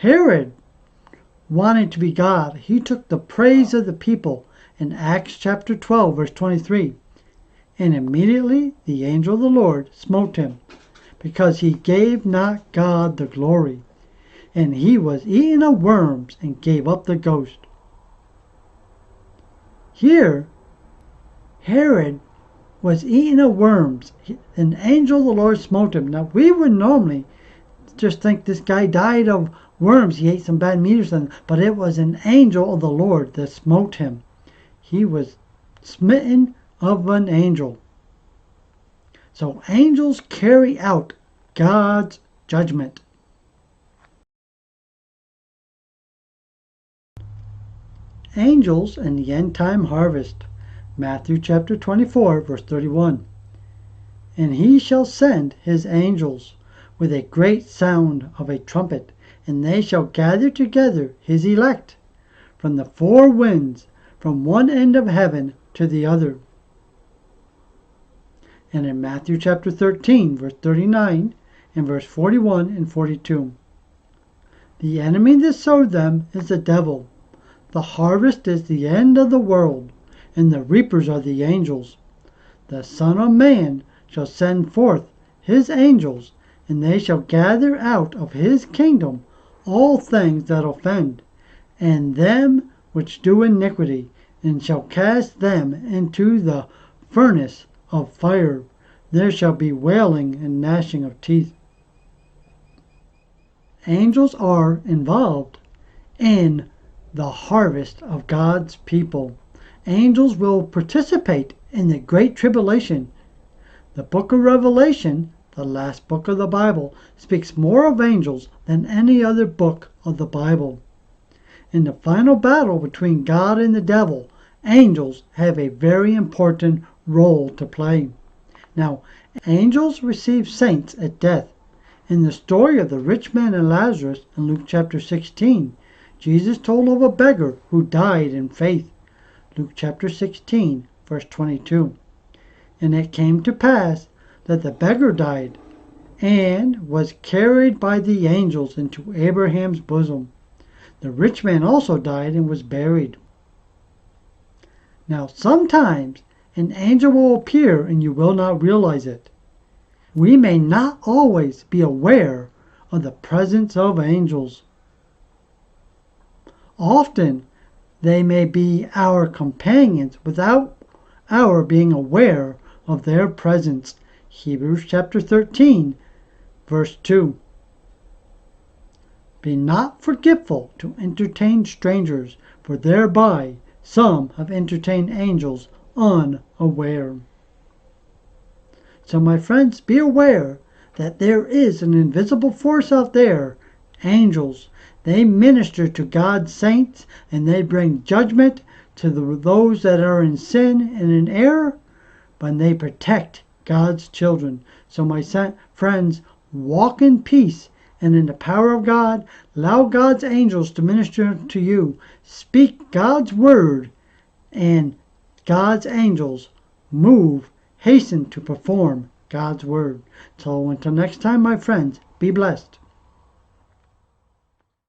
Herod, wanting to be God, he took the praise of the people in Acts chapter 12, verse 23. And immediately the angel of the Lord smote him, because he gave not God the glory. And he was eaten of worms and gave up the ghost. Here, Herod was eaten of worms. An angel of the Lord smote him. Now, we would normally just think this guy died of worms. He ate some bad meat or something. But it was an angel of the Lord that smote him. He was smitten of an angel. So angels carry out God's judgment. Angels and the end time harvest. Matthew chapter 24, verse 31. And he shall send his angels with a great sound of a trumpet, and they shall gather together his elect from the four winds, from one end of heaven to the other. And in Matthew chapter 13, verse 39, and verse 41 and 42. The enemy that sowed them is the devil. The harvest is the end of the world, and the reapers are the angels. The Son of Man shall send forth his angels, and they shall gather out of his kingdom all things that offend, and them which do iniquity, and shall cast them into the furnace of fire. There shall be wailing and gnashing of teeth. Angels are involved in the harvest of God's people. Angels will participate in the Great Tribulation. The book of Revelation, the last book of the Bible, speaks more of angels than any other book of the Bible. In the final battle between God and the devil, angels have a very important role to play. Now, angels receive saints at death. In the story of the rich man and Lazarus in Luke chapter 16, Jesus told of a beggar who died in faith. Luke chapter 16, verse 22. And it came to pass that the beggar died and was carried by the angels into Abraham's bosom. The rich man also died and was buried. Now, sometimes an angel will appear and you will not realize it. We may not always be aware of the presence of angels. Often they may be our companions without our being aware of their presence. Hebrews chapter 13, verse 2. Be not forgetful to entertain strangers, for thereby some have entertained angels unaware. So my friends, be aware that there is an invisible force out there, angels. They minister to God's saints, and they bring judgment to those that are in sin and in error, but they protect God's children. So my friends, walk in peace and in the power of God. Allow God's angels to minister to you. Speak God's word, and God's angels hasten to perform God's word. So until next time, my friends, be blessed.